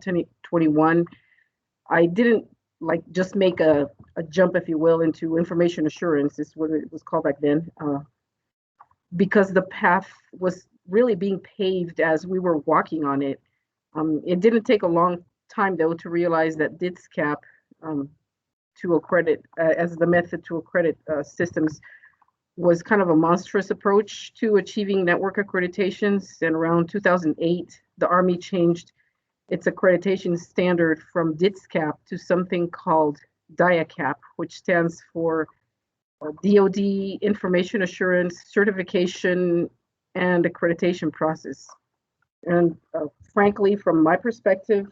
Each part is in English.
2021, I didn't like just make a jump, if you will, into information assurance, is what it was called back then, because the path was really being paved as we were walking on it. It didn't take a long time, though, to realize that DITSCAP, to accredit as the method to accredit systems, was kind of a monstrous approach to achieving network accreditations. And around 2008, the Army changed its accreditation standard from DITSCAP to something called DIACAP, which stands for DoD Information Assurance Certification and Accreditation Process. And frankly, from my perspective,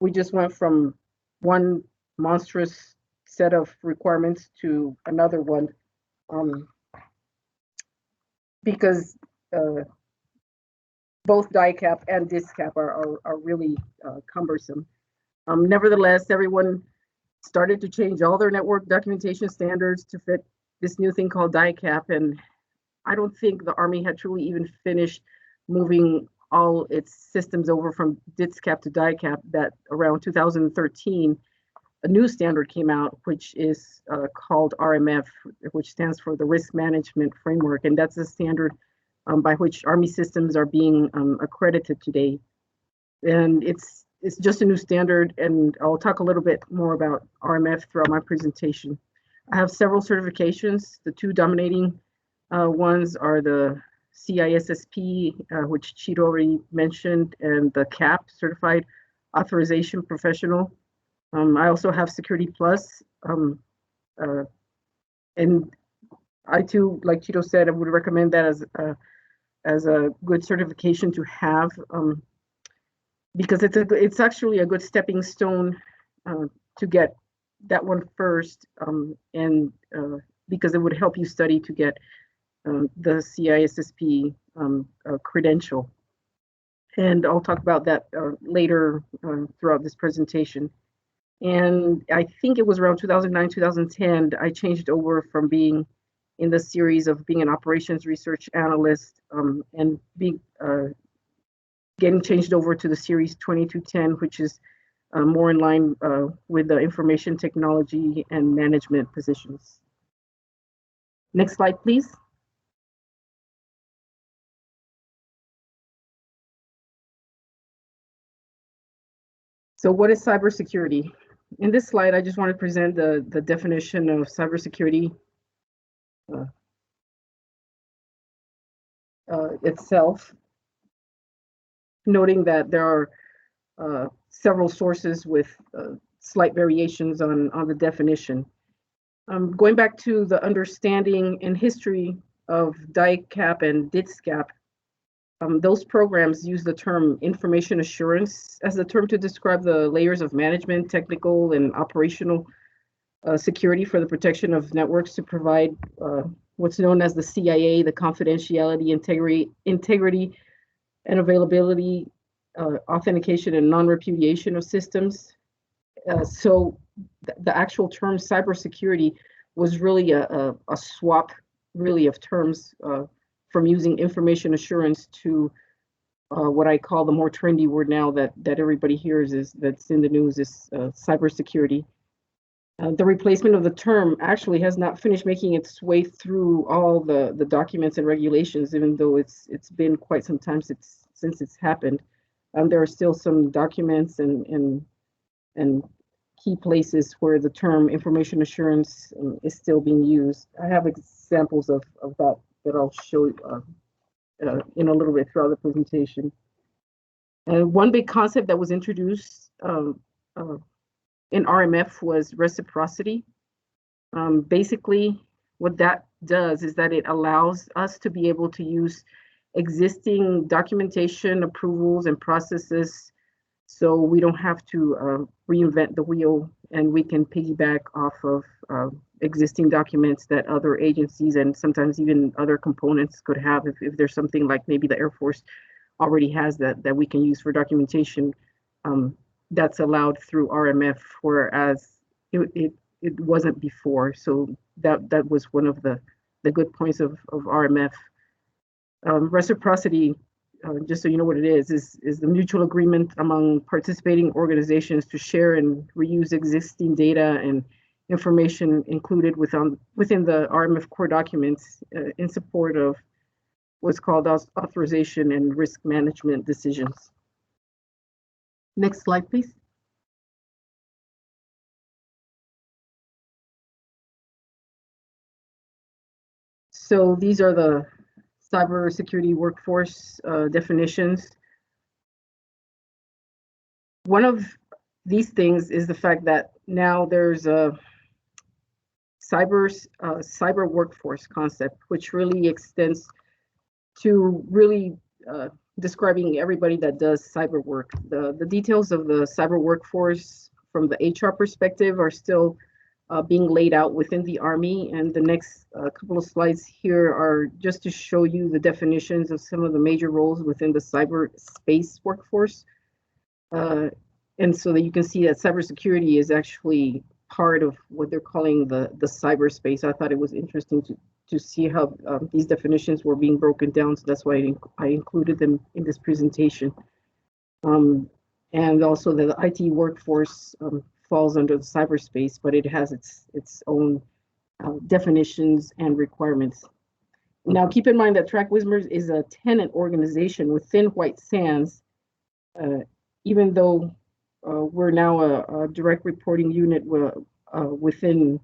we just went from one monstrous set of requirements to another one, because both DICAP and DISCAP are really cumbersome. Nevertheless, everyone started to change all their network documentation standards to fit this new thing called DICAP, and I don't think the Army had truly even finished moving all its systems over from DITSCAP to DICAP, that around 2013, a new standard came out, which is called RMF, which stands for the Risk Management Framework, and that's a standard by which Army systems are being accredited today. And it's just a new standard, and I'll talk a little bit more about RMF throughout my presentation. I have several certifications. The two dominating ones are the CISSP, which Cheeto already mentioned, and the CAP, Certified Authorization Professional. I also have Security Plus, and I too, like Cheeto said, I would recommend that as a good certification to have, because it's actually a good stepping stone to get that one first, and because it would help you study to get the CISSP credential. And I'll talk about that later throughout this presentation. And I think it was around 2009, 2010, I changed over from being in the series of being an operations research analyst and getting changed over to the series 2210, which is more in line with the information technology and management positions. Next slide, please. So what is cybersecurity? In this slide, I just want to present the definition of cybersecurity itself, noting that there are several sources with slight variations on the definition. Going back to the understanding and history of DICAP and DITSCAP, those programs use the term information assurance as the term to describe the layers of management, technical, and operational security for the protection of networks to provide what's known as the CIA, the confidentiality, integrity, and availability, authentication, and non-repudiation of systems. So the actual term cybersecurity was really a swap, really, of terms from using information assurance to what I call the more trendy word now that everybody hears, that's in the news, is cybersecurity. The replacement of the term actually has not finished making its way through all the documents and regulations, even though it's been quite some time since it's happened. There are still some documents and key places where the term information assurance is still being used. I have examples of that I'll show in a little bit throughout the presentation. One big concept that was introduced in RMF was reciprocity. Basically, what that does is that it allows us to be able to use existing documentation, approvals, and processes, so we don't have to reinvent the wheel, and we can piggyback off of existing documents that other agencies and sometimes even other components could have. If there's something like maybe the Air Force already has that we can use for documentation, that's allowed through RMF, whereas it wasn't before. So that was one of the good points of RMF. Reciprocity just so you know what it is the mutual agreement among participating organizations to share and reuse existing data and information included within the RMF core documents in support of what's called authorization and risk management decisions. Next slide, please. So these are the cybersecurity workforce definitions. One of these things is the fact that now there's a cyber workforce concept, which really extends to really describing everybody that does cyber work. The details of the cyber workforce from the HR perspective are still being laid out within the Army, and the next couple of slides here are just to show you the definitions of some of the major roles within the cyberspace workforce. And so that you can see that cybersecurity is actually part of what they're calling the cyberspace. I thought it was interesting to see how these definitions were being broken down, so that's why I included them in this presentation. And also the IT workforce falls under the cyberspace, but it has its own definitions and requirements. Now, keep in mind that TRAC-WSMR is a tenant organization within White Sands, even though we're now a direct reporting unit within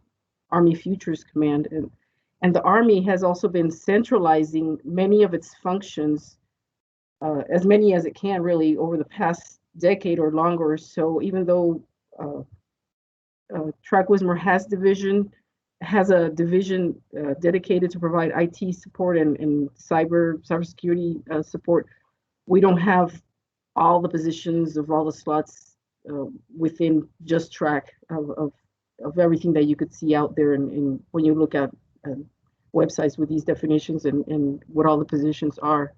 Army Futures Command. And the Army has also been centralizing many of its functions, as many as it can really, over the past decade or longer. So even though TRAC-WSMR has a division dedicated to provide IT support and cybersecurity support, we don't have all the positions of all the slots within just TRAC of everything that you could see out there, and when you look at websites with these definitions and what all the positions are.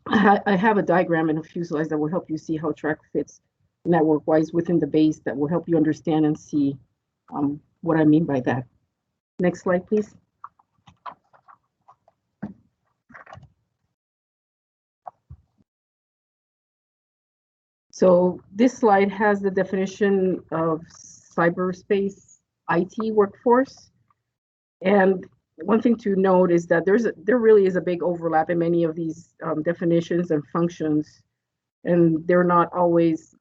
I have a diagram and a few slides that will help you see how TRAC fits network-wise within the base that will help you understand and see what I mean by that. Next slide, please. So this slide has the definition of cyberspace IT workforce. And one thing to note is that there really is a big overlap in many of these definitions and functions, and they're not always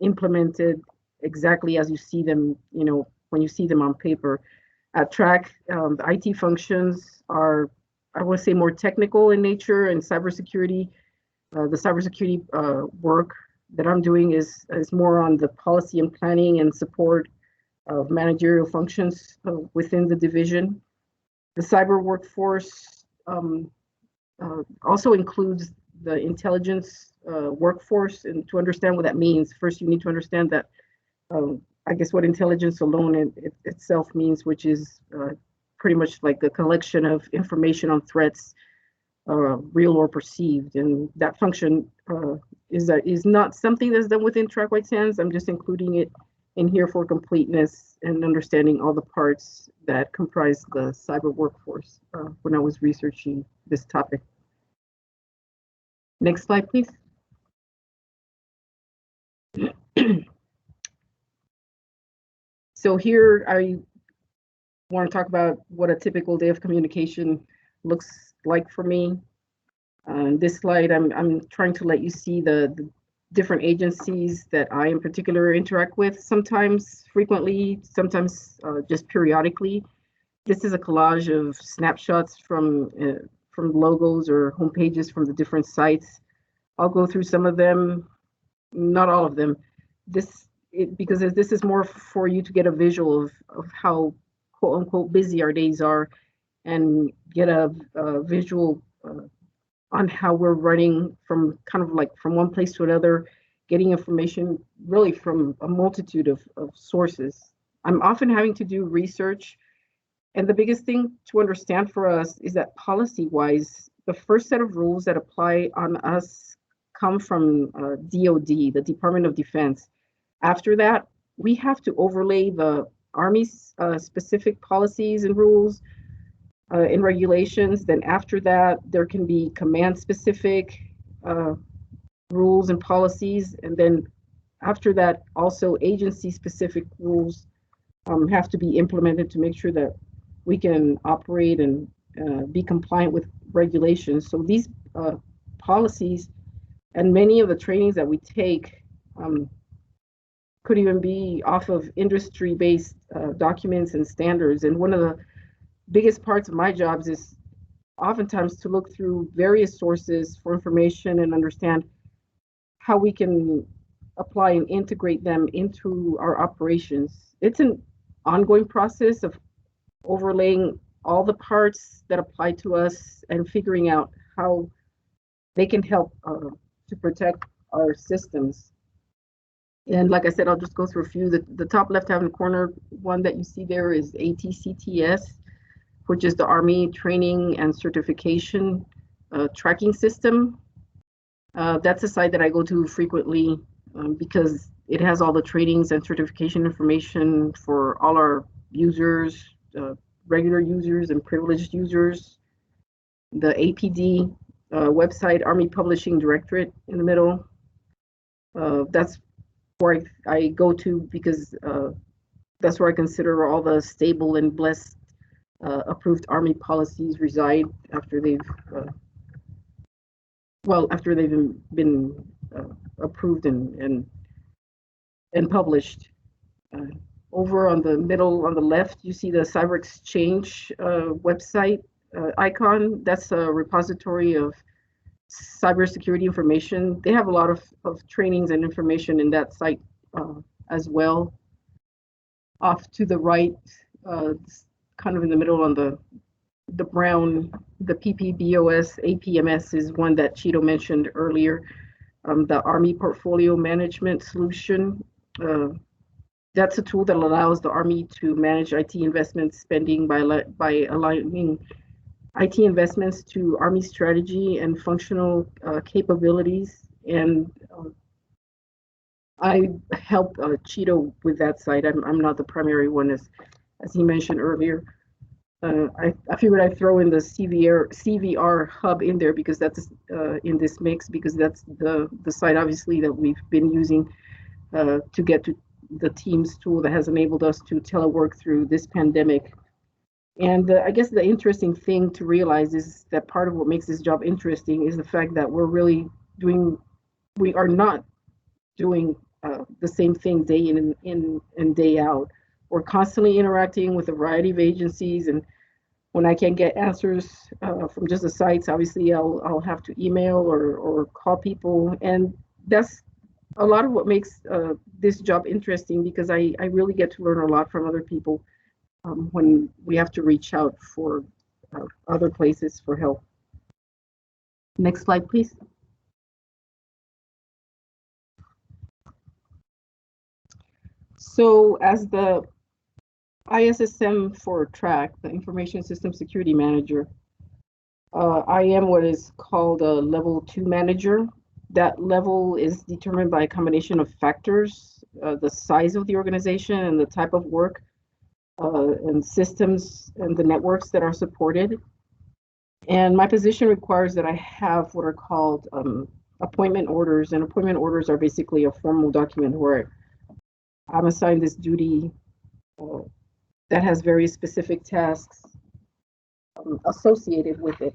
implemented exactly as you see them, when you see them on paper. At TRAC, the IT functions are, I would say, more technical in nature, and cybersecurity, the cybersecurity work that I'm doing is more on the policy and planning and support of managerial functions within the division. The cyber workforce also includes the intelligence workforce, and to understand what that means, first you need to understand that I guess what intelligence alone itself means, which is pretty much like the collection of information on threats, real or perceived, and that function is not something that's done within TRAC White Sands. I'm just including it in here for completeness and understanding all the parts that comprise the cyber workforce when I was researching this topic. Next slide, please. So here I want to talk about what a typical day of communication looks like for me. This slide, I'm trying to let you see the different agencies that I in particular interact with, sometimes frequently, sometimes just periodically. This is a collage of snapshots from logos or home pages from the different sites. I'll go through some of them, not all of them. Because this is more for you to get a visual of how quote unquote busy our days are, and get a visual on how we're running from from one place to another, getting information really from a multitude of sources. I'm often having to do research, and the biggest thing to understand for us is that policy-wise, the first set of rules that apply on us come from DoD, the Department of Defense. After that, we have to overlay the Army's specific policies and rules in regulations. Then after that, there can be command-specific rules and policies. And then after that, also agency-specific rules have to be implemented to make sure that we can operate and be compliant with regulations. So these policies and many of the trainings that we take could even be off of industry-based documents and standards. And one of the biggest parts of my jobs is oftentimes to look through various sources for information and understand how we can apply and integrate them into our operations. It's an ongoing process of overlaying all the parts that apply to us and figuring out how they can help to protect our systems. And like I said, I'll just go through a few. The top left-hand corner one that you see there is ATCTS, which is the Army Training and Certification Tracking System. That's a site that I go to frequently because it has all the trainings and certification information for all our users, regular users and privileged users. The APD website, Army Publishing Directorate in the middle. That's where I go to because that's where I consider all the stable and blessed approved Army policies reside after they've been approved and published. Over on the middle, on the left, you see the Cyber Exchange website icon. That's a repository of cybersecurity information. They have a lot of trainings and information in that site as well. Off to the right, kind of in the middle on the brown, the PPBOS APMS is one that Cheeto mentioned earlier. The Army Portfolio Management Solution. That's a tool that allows the Army to manage IT investment spending by aligning IT investments to Army strategy and functional capabilities. And I help Cheeto with that site. I'm not the primary one, as he mentioned earlier. I figured I'd throw in the CVR hub in there because that's in this mix, because that's the site obviously that we've been using to get to the Teams tool that has enabled us to telework through this pandemic. And I guess the interesting thing to realize is that part of what makes this job interesting is the fact that we are not doing the same thing day in and day out. We're constantly interacting with a variety of agencies, and when I can't get answers from just the sites, obviously I'll have to email or call people, and that's a lot of what makes this job interesting, because I really get to learn a lot from other people when we have to reach out for other places for help. Next slide, please. So as the ISSM for TRAC, the Information System Security Manager, I am what is called a level 2 manager. That level is determined by a combination of factors, the size of the organization and the type of work and systems and the networks that are supported. And my position requires that I have what are called appointment orders, and appointment orders are basically a formal document where I'm assigned this duty that has very specific tasks associated with it.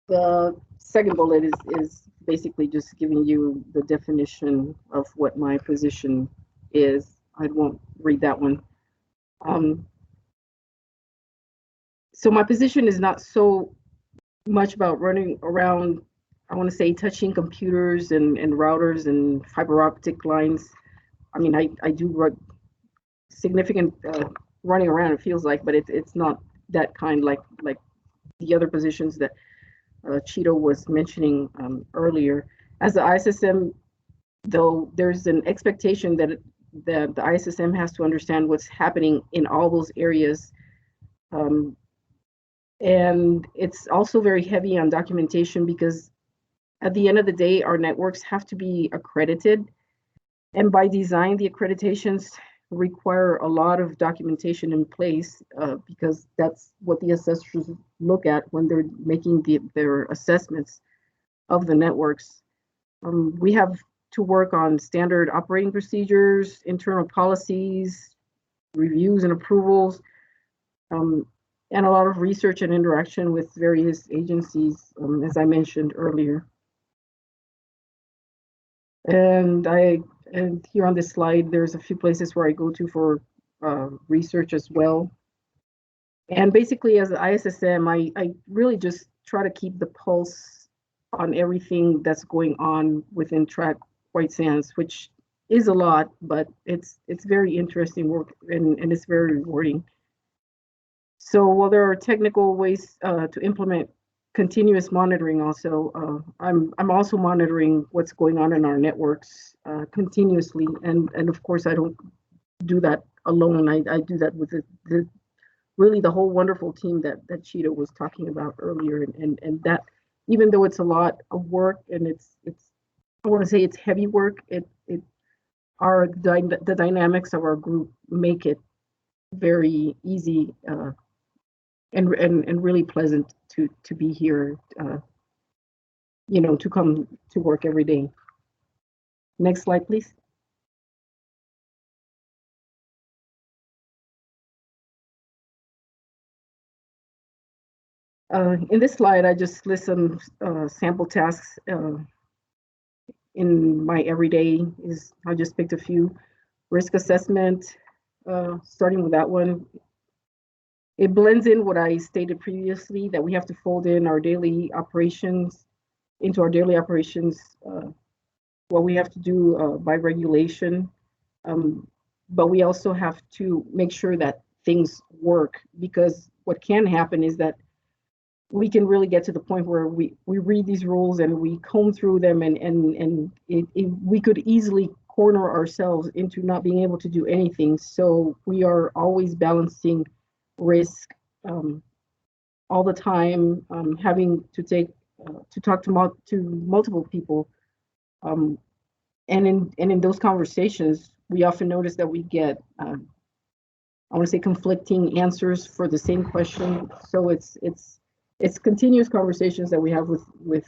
The second bullet is basically just giving you the definition of what my position is. I won't read that one. So my position is not so much about running around, I want to say, touching computers and routers and fiber optic lines. I mean, I do significant running around, it feels like, but it's not that kind like the other positions that Cheeto was mentioning earlier. As the ISSM, though, there's an expectation that the ISSM has to understand what's happening in all those areas. And it's also very heavy on documentation, because at the end of the day, our networks have to be accredited. And by design, the accreditations require a lot of documentation in place because that's what the assessors look at when they're making their assessments of the networks. We have to work on standard operating procedures, internal policies, reviews and approvals, and a lot of research and interaction with various agencies, as I mentioned earlier. And here on this slide, there's a few places where I go to for research as well. And basically, as an ISSM, I really just try to keep the pulse on everything that's going on within TRAC White Sands, which is a lot, but it's very interesting work and it's very rewarding. So while there are technical ways to implement continuous monitoring also, I'm also monitoring what's going on in our networks continuously. And of course, I don't do that alone. I do that with really the whole wonderful team that Cheetah was talking about earlier. And that, even though it's a lot of work and it's I want to say it's heavy work, the dynamics of our group make it very easy and really pleasant to be here, to come to work every day. Next slide, please. In this slide, I just list some sample tasks in my everyday. I just picked a few. Risk assessment, starting with that one. It blends in what I stated previously, that we have to fold in our daily operations into our daily operations, what we have to do by regulation. But we also have to make sure that things work, because what can happen is that we can really get to the point where we read these rules and we comb through them and we could easily corner ourselves into not being able to do anything. So we are always balancing risk all the time, having to talk to multiple people, and in those conversations, we often notice that we get I want to say conflicting answers for the same question. So it's continuous conversations that we have with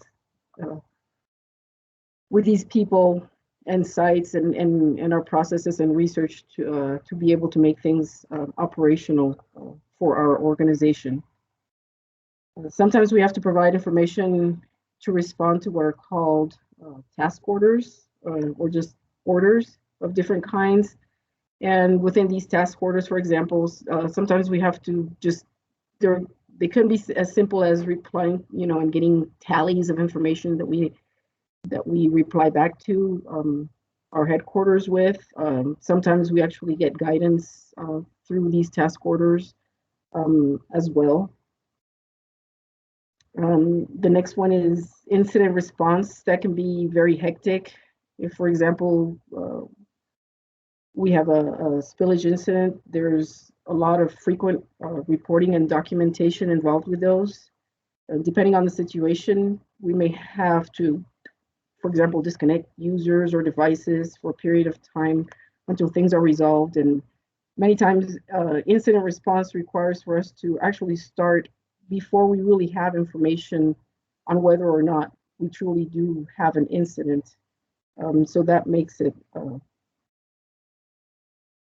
these people and sites and our processes and research to be able to make things operational for our organization. Sometimes we have to provide information to respond to what are called task orders or just orders of different kinds. And within these task orders, for example, sometimes we have to just, they can be as simple as replying, and getting tallies of information that we reply back to our headquarters with. Sometimes we actually get guidance through these task orders as well. The next one is incident response. That can be very hectic. If, for example, we have a spillage incident, there's a lot of frequent reporting and documentation involved with those. Depending on the situation, we may have to, for example, disconnect users or devices for a period of time until things are resolved. And many times, incident response requires for us to actually start before we really have information on whether or not we truly do have an incident. So that makes it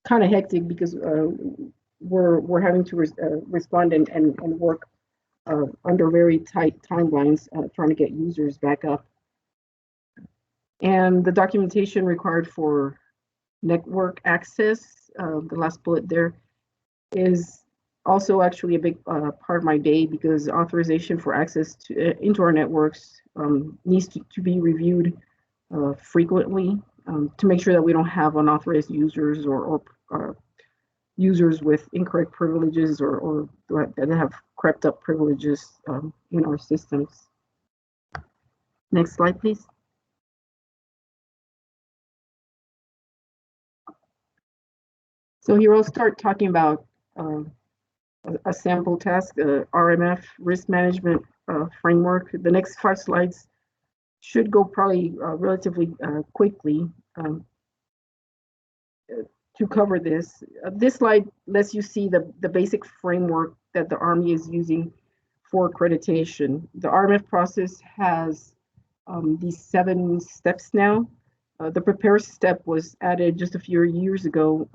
kind of hectic, because we're having to respond and work under very tight timelines, trying to get users back up. And the documentation required for network access, the last bullet there, is also actually a big part of my day, because authorization for access into our networks needs to be reviewed frequently to make sure that we don't have unauthorized users or users with incorrect privileges or that have crept up privileges in our systems. Next slide, please. So here I'll start talking about a sample task, RMF, risk management framework. The next 5 slides should go probably relatively quickly. to cover this. This slide lets you see the basic framework that the Army is using for accreditation. The RMF process has these 7 steps now. The prepare step was added just a few years ago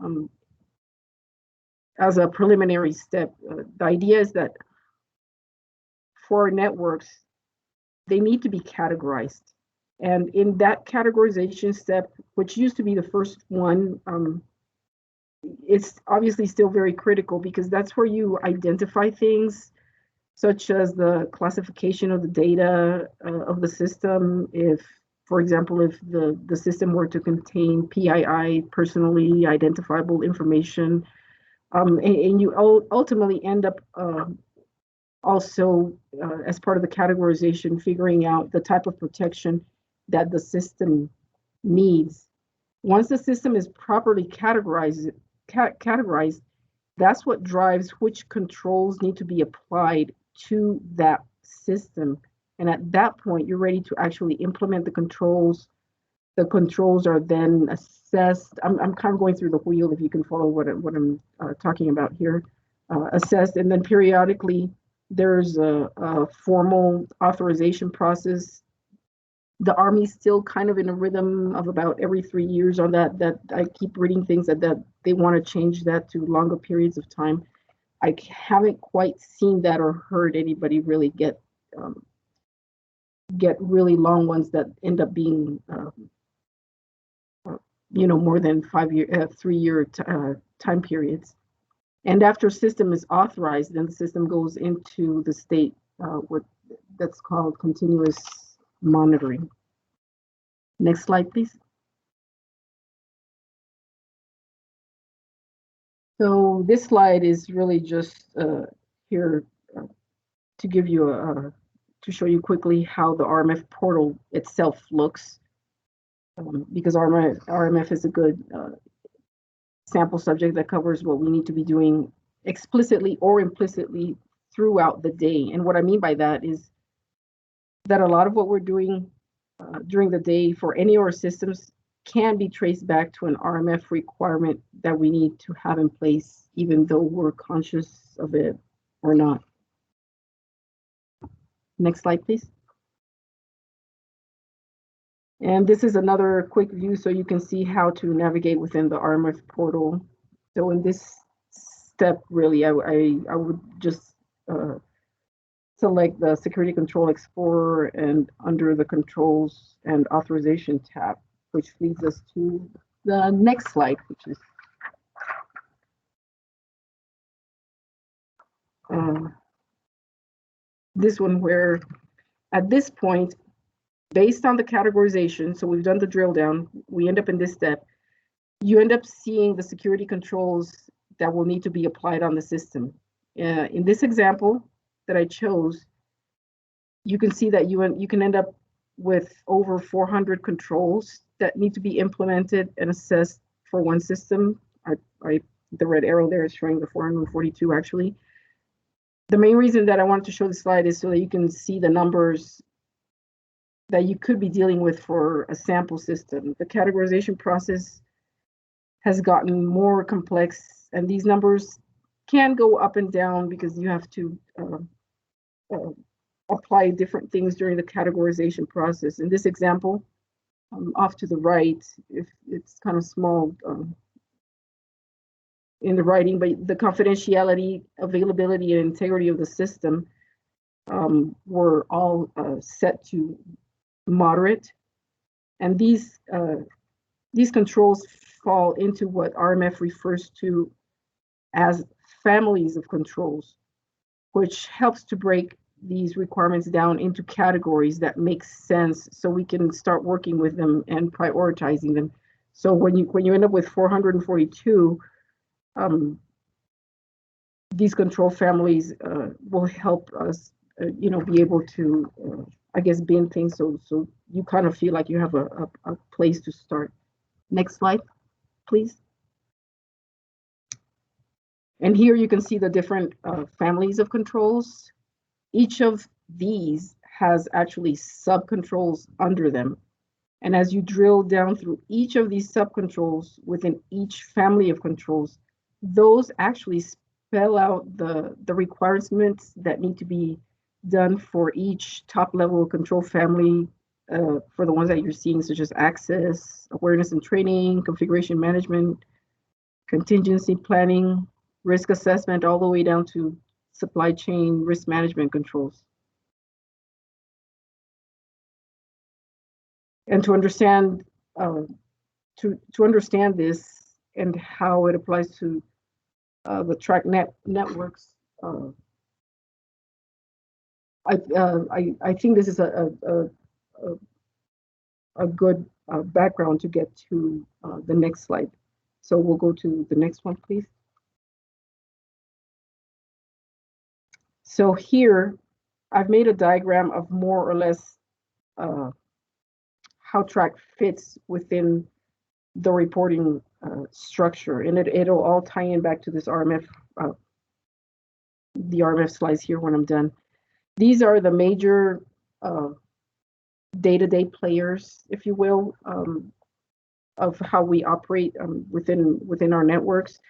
as a preliminary step. The idea is that for networks, they need to be categorized. And in that categorization step, which used to be the first one, it's obviously still very critical because that's where you identify things such as the classification of the data of the system. If, for example, if the system were to contain PII, personally identifiable information, and you ultimately end up also, as part of the categorization, figuring out the type of protection that the system needs. Once the system is properly categorized, that's what drives which controls need to be applied to that system. And at that point, you're ready to actually implement the controls. The controls are then assessed. I'm kind of going through the wheel if you can follow what I'm talking about here. Assessed, and then periodically there's a formal authorization process. The Army's still kind of in a rhythm of about every 3 years on that. That I keep reading things that they want to change that to longer periods of time. I haven't quite seen that or heard anybody really get really long ones that end up being more than 3-year time periods. And after system is authorized, then the system goes into the state what that's called continuous monitoring. Next slide, please. So this slide is really just here to give you to show you quickly how the RMF portal itself looks, because RMF is a good sample subject that covers what we need to be doing explicitly or implicitly throughout the day. And what I mean by that is that a lot of what we're doing during the day for any of our systems can be traced back to an RMF requirement that we need to have in place, even though we're conscious of it or not. Next slide, please. And this is another quick view so you can see how to navigate within the RMF portal. So in this step, really, I would just select the Security Control Explorer and under the Controls and Authorization tab, which leads us to the next slide, which is this one, where at this point, based on the categorization, so we've done the drill down, we end up in this step, you end up seeing the security controls that will need to be applied on the system. In this example that I chose, you can see that you can end up with over 400 controls that need to be implemented and assessed for one system. The red arrow there is showing the 442 actually. The main reason that I wanted to show this slide is so that you can see the numbers that you could be dealing with for a sample system. The categorization process has gotten more complex, and these numbers can go up and down because you have to apply different things during the categorization process. In this example, off to the right, if it's kind of small in the writing, but the confidentiality, availability, and integrity of the system were all set to moderate, and these controls fall into what RMF refers to as families of controls, which helps to break these requirements down into categories that make sense so we can start working with them and prioritizing them. So when you end up with 442, these control families will help us be able to I guess bin things so you kind of feel like you have a place to start. Next slide, please. And here you can see the different families of controls. Each of these has actually sub-controls under them. And as you drill down through each of these subcontrols within each family of controls, those actually spell out the requirements that need to be done for each top level control family, for the ones that you're seeing, such as access, awareness and training, configuration management, contingency planning, risk assessment, all the way down to supply chain risk management controls. And to understand this and how it applies to the TRAC networks, I think this is a good background to get to the next slide. So we'll go to the next one, please. So here, I've made a diagram of more or less how TRAC fits within the reporting structure, and it'll all tie in back to this RMF, the RMF slides here when I'm done. These are the major day-to-day players, if you will, of how we operate within our networks.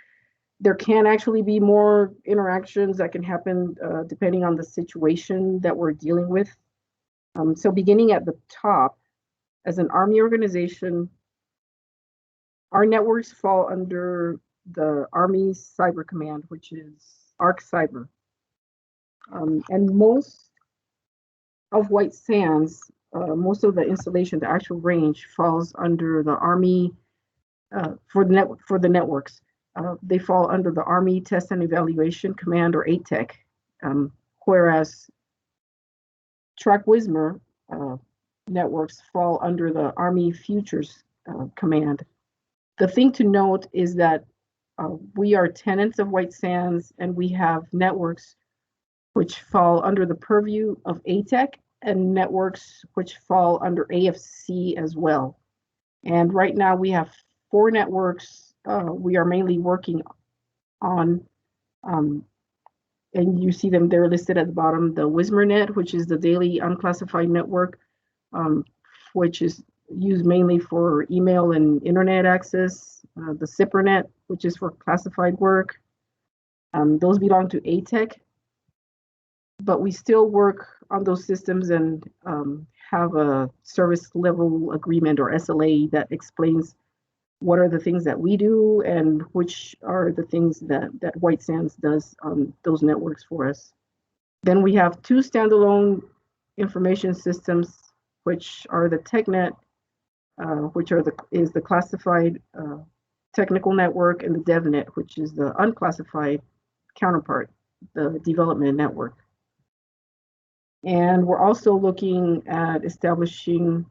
There can actually be more interactions that can happen depending on the situation that we're dealing with. So beginning at the top, as an Army organization, our networks fall under the Army Cyber Command, which is ARC Cyber. And most of White Sands, most of the installation, the actual range, falls under the Army for the networks. They fall under the Army Test and Evaluation Command, or ATEC, whereas TRAC-WSMR networks fall under the Army Futures Command. The thing to note is that we are tenants of White Sands, and we have networks which fall under the purview of ATEC and networks which fall under AFC as well. And right now we have 4 networks we are mainly working on, and you see them, they're listed at the bottom. The WSMRnet, which is the daily unclassified network, which is used mainly for email and internet access. The CIPRNet, which is for classified work. Those belong to ATEC, but we still work on those systems and have a service level agreement, or SLA, that explains what are the things that we do and which are the things that White Sands does on those networks for us. Then we have 2 standalone information systems, which are the TechNet, which is the classified technical network, and the DevNet, which is the unclassified counterpart, the development network. And we're also looking at establishing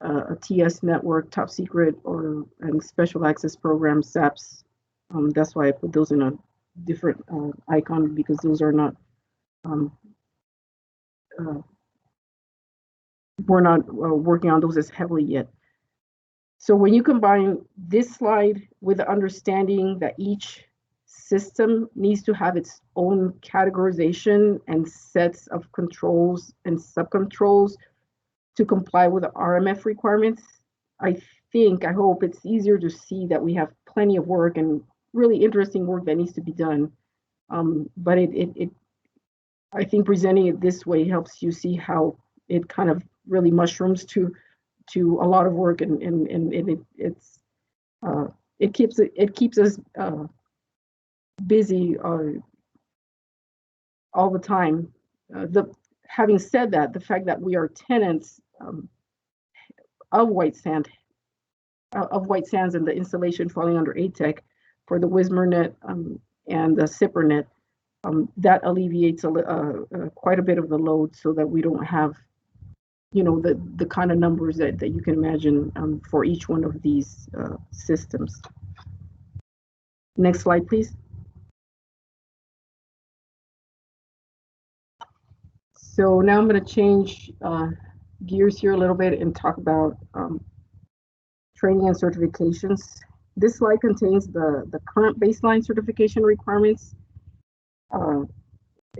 a TS network, top secret and special access program, SAPs. That's why I put those in a different icon, because those are not, we're not working on those as heavily yet. So when you combine this slide with the understanding that each system needs to have its own categorization and sets of controls and subcontrols to comply with the RMF requirements, I hope it's easier to see that we have plenty of work and really interesting work that needs to be done. But I think presenting it this way helps you see how it kind of really mushrooms to a lot of work, and it keeps us busy all the time. Having said that, the fact that we are tenants of White Sands and the installation falling under ATEC for the WSMRnet and the CIPRNet, that alleviates quite a bit of the load, so that we don't have, the kind of numbers that you can imagine for each one of these systems. Next slide, please. So now I'm going to change gears here a little bit and talk about training and certifications. This slide contains the current baseline certification requirements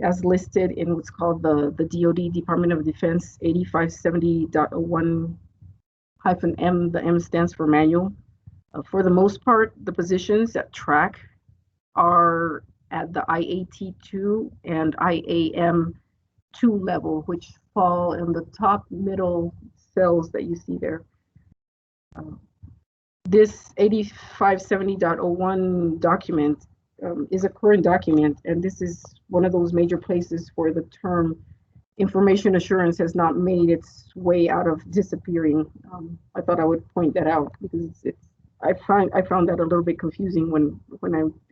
as listed in what's called the DoD, Department of Defense 8570.01 -M. The M stands for manual. For the most part, the positions at TRAC are at the IAT2 and IAM2 level, which fall in the top middle cells that you see there. This 8570.01 document is a current document, and this is one of those major places where the term information assurance has not made its way out of disappearing. I thought I would point that out because I found that a little bit confusing when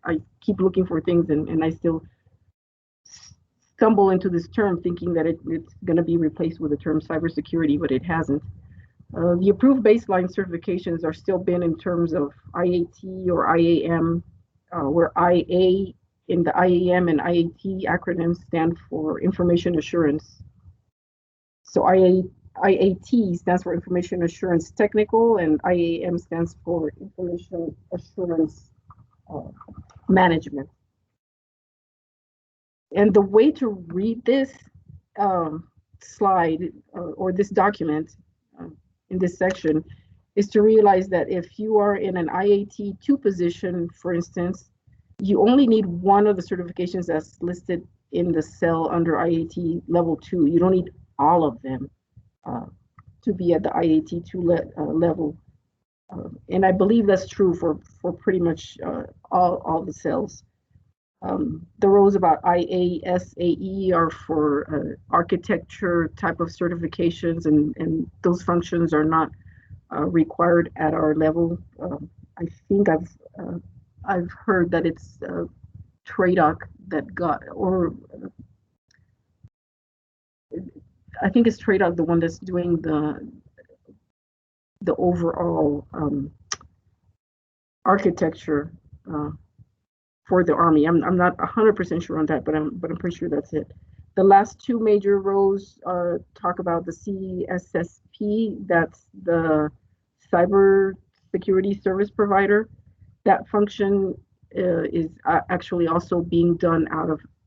I keep looking for things and I still stumble into this term thinking that it's going to be replaced with the term cybersecurity, but it hasn't. The approved baseline certifications are still been in terms of IAT or IAM, where IA in the IAM and IAT acronyms stand for information assurance. So IAT stands for Information Assurance Technical, and IAM stands for Information Assurance Management. And the way to read this slide or this document in this section is to realize that if you are in an IAT2 position, for instance, you only need one of the certifications that's listed in the cell under IAT level 2. You don't need all of them to be at the IAT2 level. And I believe that's true for pretty much all the cells. The rows about IASAE are for architecture type of certifications, and those functions are not required at our level. I think I've heard that it's TRAC that got, or I think it's TRAC the one that's doing the overall architecture for the Army. I'm not 100% sure on that, but I'm pretty sure that's it. The last two major rows talk about the CSSP, that's the Cybersecurity Service Provider. That function is actually also being done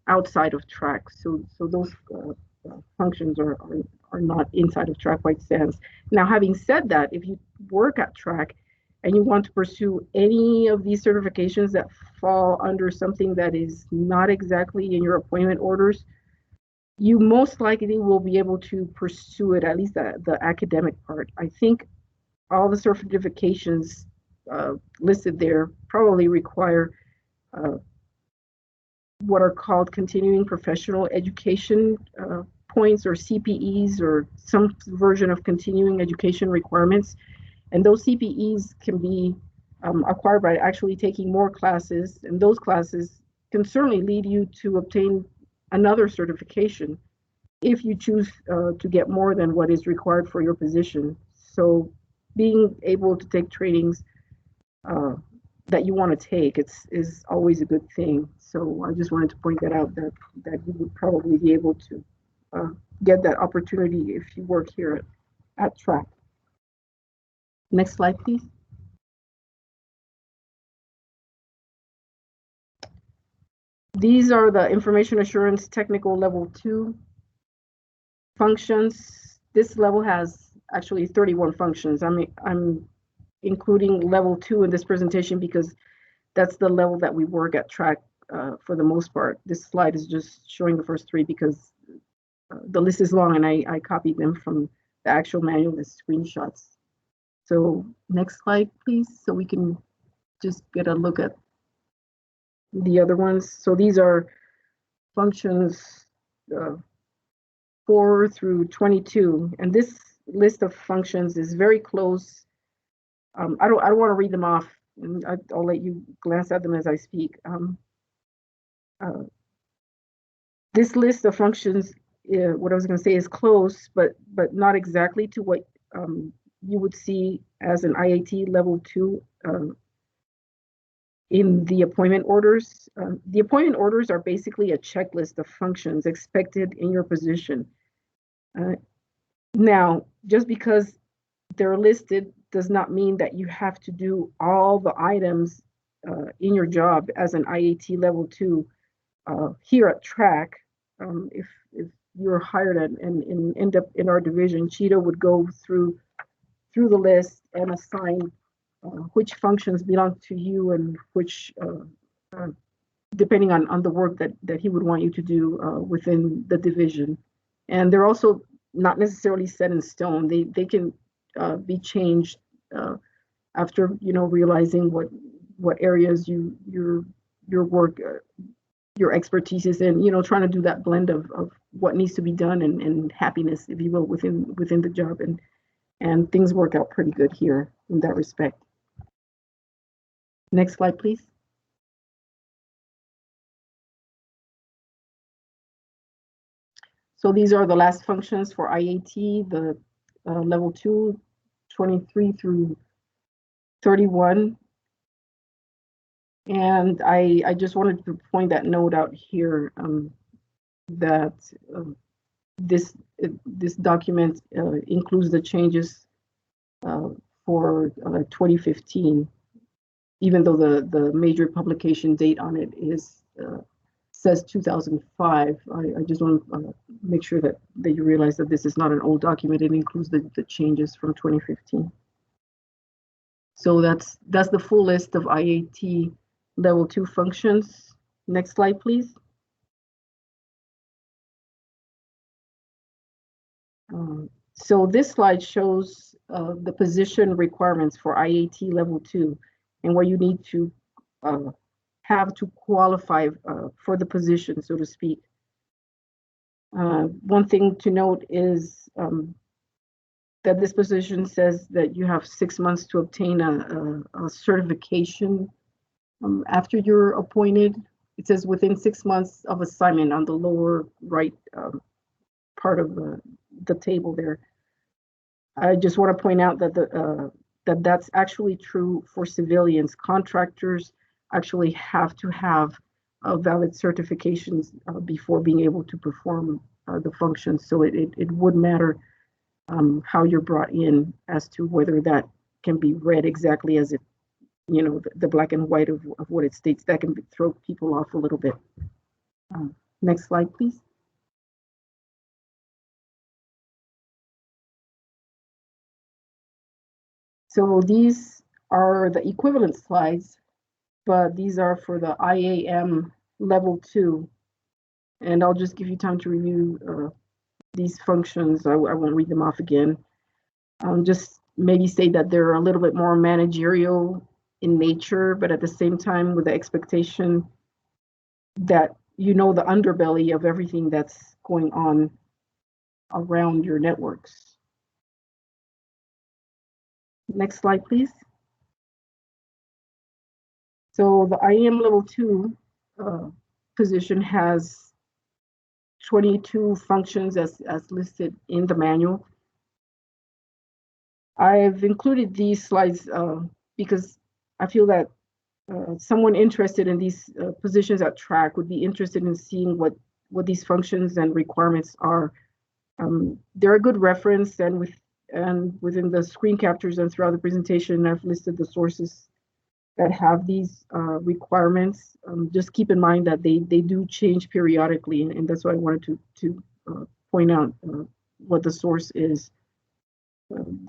outside of TRAC. So those functions are not inside of TRAC White Sands. Now, having said that, if you work at TRAC and you want to pursue any of these certifications that fall under something that is not exactly in your appointment orders, you most likely will be able to pursue it, at least the academic part. I think all the certifications listed there probably require what are called continuing professional education points, or CPEs, or some version of continuing education requirements. And those CPEs can be acquired by actually taking more classes, and those classes can certainly lead you to obtain another certification if you choose to get more than what is required for your position. So being able to take trainings that you want to take, is always a good thing. So I just wanted to point that out, that you would probably be able to get that opportunity if you work here at TRAC. Next slide, please. These are the Information Assurance Technical Level 2 functions. This level has actually 31 functions. I'm including level 2 in this presentation because that's the level that we work at TRAC for the most part. This slide is just showing the first 3 because the list is long and I copied them from the actual manual as screenshots. So next slide, please, so we can just get a look at the other ones. So these are functions 4 through 22, and this list of functions is very close. I don't want to read them off, and I'll let you glance at them as I speak. This list of functions, what I was going to say, is close, but not exactly to what you would see as an IAT level 2 in the appointment orders. The appointment orders are basically a checklist of functions expected in your position. Now, just because they're listed does not mean that you have to do all the items in your job as an IAT level 2 here at TRAC. If you're hired and end up in our division, Cheetah would go through through the list and assign which functions belong to you and which, depending on the work that he would want you to do within the division. And they're also not necessarily set in stone. They can be changed after realizing what areas your work your expertise is in, trying to do that blend of what needs to be done and happiness, if you will, within the job, and things work out pretty good here in that respect. Next slide, please. So these are the last functions for IAT, the level 2, 23 through 31. And I just wanted to point that note out here, that this document includes the changes for 2015, even though the major publication date on it says 2005. I just want to make sure that you realize that this is not an old document. It includes the changes from 2015. So that's the full list of IAT level 2 functions. Next slide, please. So this slide shows the position requirements for IAT level 2 and what you need to have to qualify for the position, so to speak. One thing to note is that this position says that you have 6 months to obtain a certification after you're appointed. It says within 6 months of assignment on the lower right part of the table there. I just want to point out that that's actually true for civilians. Contractors actually have to have valid certifications before being able to perform the functions. So it would matter how you're brought in as to whether that can be read exactly as it, the black and white of what it states. That can throw people off a little bit. Next slide, please. So these are the equivalent slides, but these are for the IAM level 2. And I'll just give you time to review these functions. I won't read them off again. Just maybe say that they're a little bit more managerial in nature, but at the same time with the expectation that the underbelly of everything that's going on around your networks. Next slide, please. So the IAM level 2 position has 22 functions as listed in the manual. I've included these slides because I feel that someone interested in these positions at TRAC would be interested in seeing what these functions and requirements are. They're a good reference, and within the screen captures and throughout the presentation, I've listed the sources that have these requirements. Just keep in mind that they do change periodically, and that's why I wanted to point out what the source is.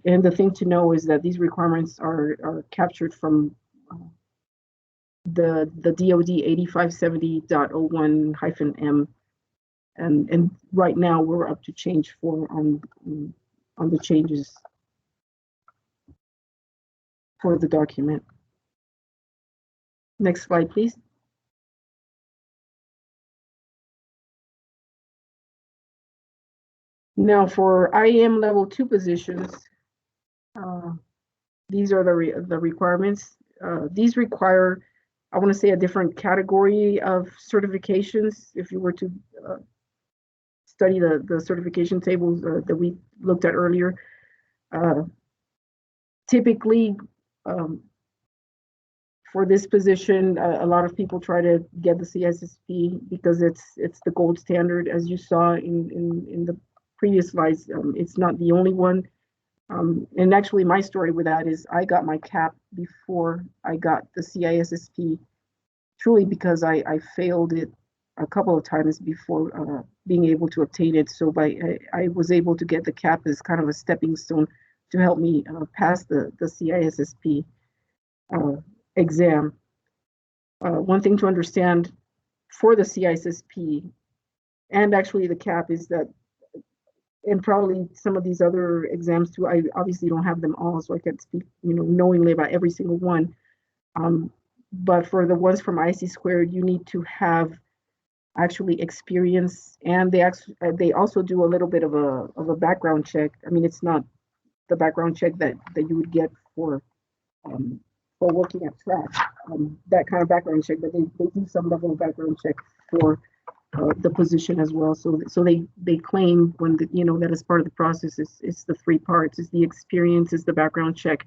And the thing to know is that these requirements are captured from the DoD 8570.01-M, and right now we're up to change 4 on the changes for the document. Next slide, please. Now for IAM level 2 positions, these are the requirements. These require, I want to say, a different category of certifications. If you were to study the certification tables that we looked at earlier, typically for this position, a lot of people try to get the CISSP because it's the gold standard, as you saw in the previous slides. It's not the only one. And actually, my story with that is I got my CAP before I got the CISSP, truly because I failed it a couple of times before being able to obtain it. So I was able to get the CAP as kind of a stepping stone to help me pass the CISSP exam. One thing to understand for the CISSP and actually the CAP is that, and probably some of these other exams too, I obviously don't have them all, so I can't speak, knowingly about every single one. But for the ones from IC², you need to have actually experience, and they also do a little bit of a background check. I mean, it's not the background check that you would get for working at TRAC, that kind of background check, but they do some level of background check for the position as well. So they claim when that is part of the process. It's the three parts: is the experience, is the background check,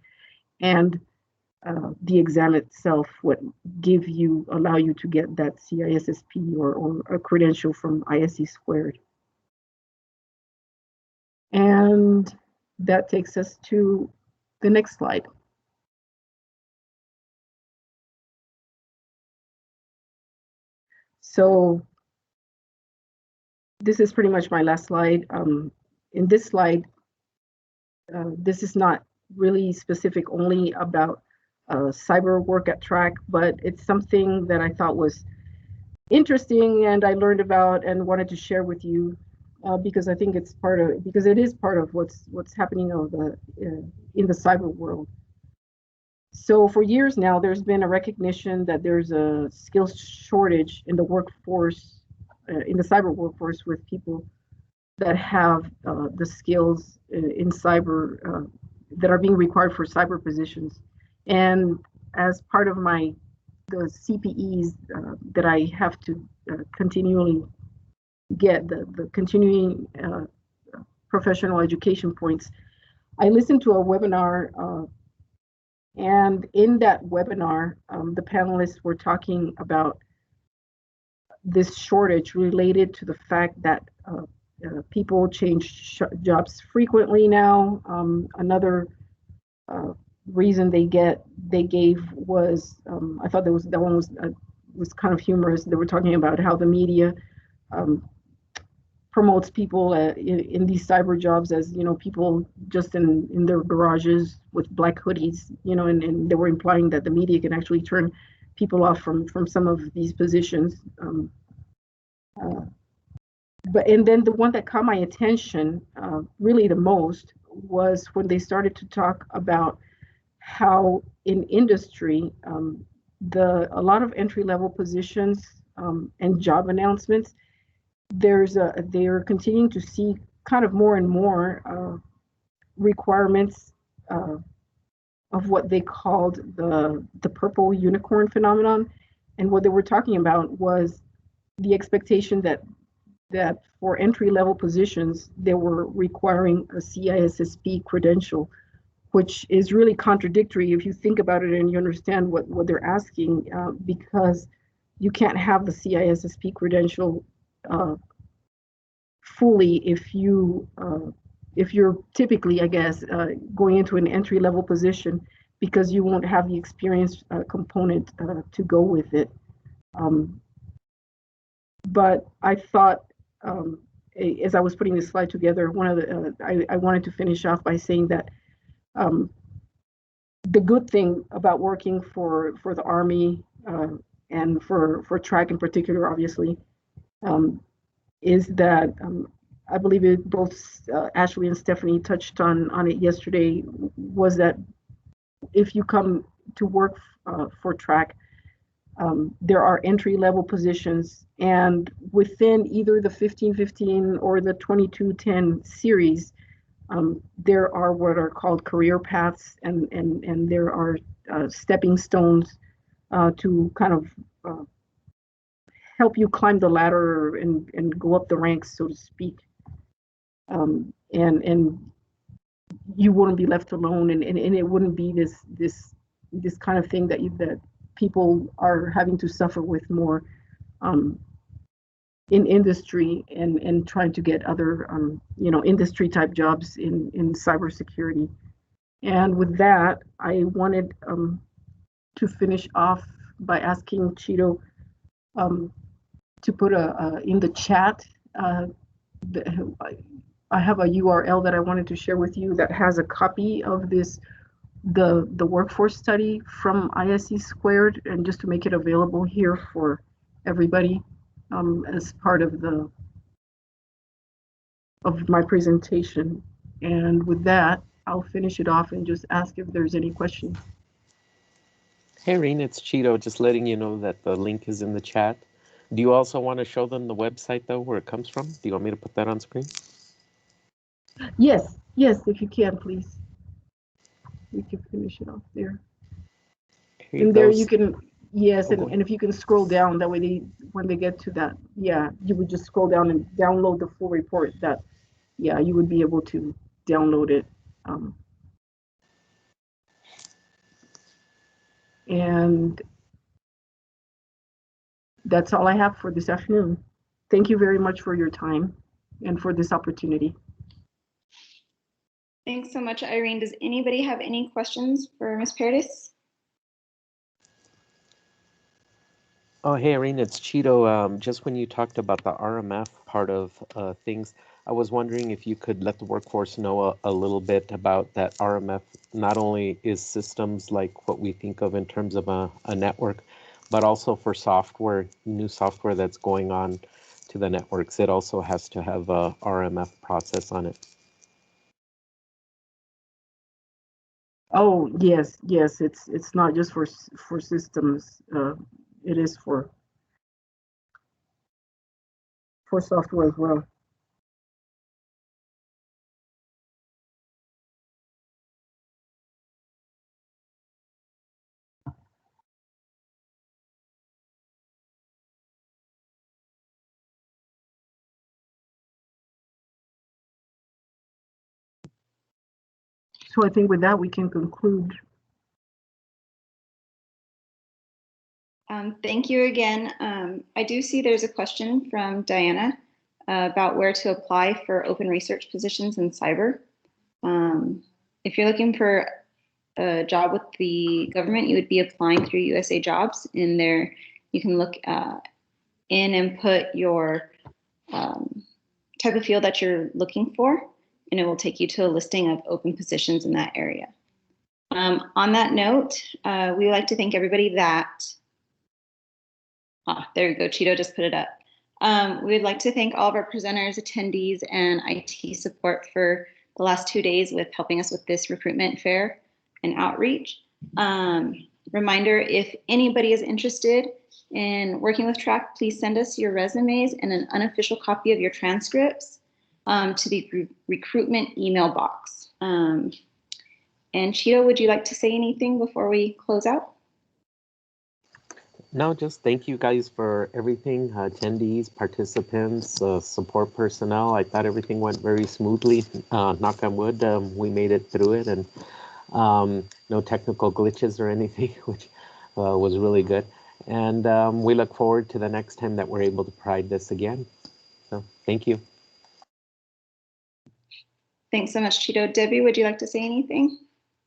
and the exam itself would allow you to get that CISSP or a credential from ISE². And that takes us to the next slide. So this is pretty much my last slide. In this slide, this is not really specific only about cyber work at TRAC, but it's something that I thought was interesting and I learned about and wanted to share with you because I think it is part of what's happening in the cyber world. So for years now, there's been a recognition that there's a skills shortage in the workforce, in the cyber workforce, with people that have the skills in cyber that are being required for cyber positions. And as part of the CPEs that I have to continually get, the continuing professional education points, I listened to a webinar, and in that webinar, the panelists were talking about this shortage related to the fact that people change jobs frequently now. Another reason they gave was, I thought that one was kind of humorous. They were talking about how the media promotes people in these cyber jobs as people just in their garages with black hoodies, and they were implying that the media can actually turn people off from some of these positions. And then the one that caught my attention really the most was when they started to talk about how in industry, a lot of entry-level positions and job announcements, they're continuing to see kind of more and more requirements of what they called the purple unicorn phenomenon. And what they were talking about was the expectation that for entry-level positions, they were requiring a CISSP credential, which is really contradictory if you think about it and you understand what they're asking, because you can't have the CISSP credential fully if you're typically, I guess, going into an entry-level position, because you won't have the experience component to go with it. But I thought, as I was putting this slide together, I wanted to finish off by saying that the good thing about working for the Army and for TRAC in particular, obviously, is that I believe both Ashley and Stephanie touched on it yesterday, was that if you come to work for TRAC, there are entry-level positions, and within either the 1515 or the 2210 series, there are what are called career paths, and there are stepping stones to kind of help you climb the ladder and go up the ranks, so to speak. And you wouldn't be left alone, and it wouldn't be this kind of thing that people are having to suffer with more in industry and trying to get other industry type jobs in cybersecurity. And with that, I wanted to finish off by asking Cheeto to put in the chat I have a URL that I wanted to share with you that has a copy of this, the workforce study from ISE Squared, and just to make it available here for everybody as part of my presentation. And with that, I'll finish it off and just ask if there's any questions. Hey, Reen, it's Cheeto, just letting you know that the link is in the chat. Do you also want to show them the website, though, where it comes from? Do you want me to put that on screen? Yes, if you can, please. We can finish it off there. And there you can, yes, and if you can scroll down, that way when they get to that, yeah, you would just scroll down and download the full report. That, yeah, you would be able to download it. And that's all I have for this afternoon. Thank you very much for your time and for this opportunity. Thanks so much, Irene. Does anybody have any questions for Ms. Paredes? Oh, hey, Irene, it's Cheeto. Just when you talked about the RMF part of things, I was wondering if you could let the workforce know a little bit about that RMF. Not only is systems like what we think of in terms of a network, but also for software, new software that's going on to the networks. It also has to have a RMF process on it. Oh, yes, it's not just for systems. It is for software as well. So I think with that we can conclude. Thank you again. I do see there's a question from Diana about where to apply for open research positions in cyber. If you're looking for a job with the government, you would be applying through USA Jobs. In there, you can look in and put your type of field that you're looking for, and it will take you to a listing of open positions in that area. On that note, we would like to thank everybody that there you go, Cheeto just put it up. We would like to thank all of our presenters, attendees, and IT support for the last 2 days with helping us with this recruitment fair and outreach. Reminder, if anybody is interested in working with TRAC, please send us your resumes and an unofficial copy of your transcripts to the recruitment email box. And Cheeto, would you like to say anything before we close out? No, just thank you guys for everything, attendees, participants, support personnel. I thought everything went very smoothly. Knock on wood, we made it through it, and no technical glitches or anything, which was really good. And we look forward to the next time that we're able to provide this again. So thank you. Thanks so much, Cheeto. Debbie, would you like to say anything?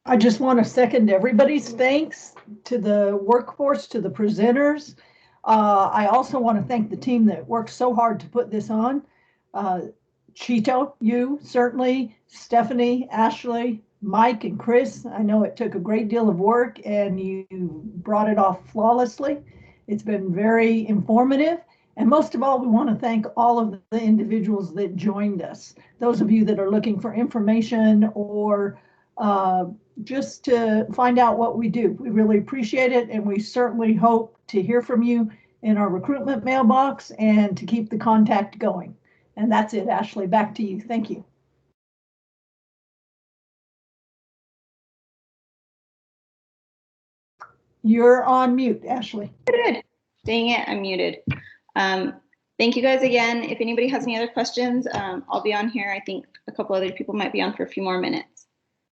I just want to second everybody's thanks to the workforce, to the presenters. I also want to thank the team that worked so hard to put this on. Cheeto, you certainly, Stephanie, Ashley, Mike, and Chris. I know it took a great deal of work and you brought it off flawlessly. It's been very informative. And most of all, we want to thank all of the individuals that joined us. Those of you that are looking for information or just to find out what we do. We really appreciate it, and we certainly hope to hear from you in our recruitment mailbox and to keep the contact going. And that's it, Ashley, back to you. Thank you. You're on mute, Ashley. Good. Dang it, I'm muted. Thank you guys again. If anybody has any other questions, I'll be on here. I think a couple other people might be on for a few more minutes.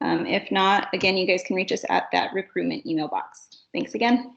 If not, again, you guys can reach us at that recruitment email box. Thanks again.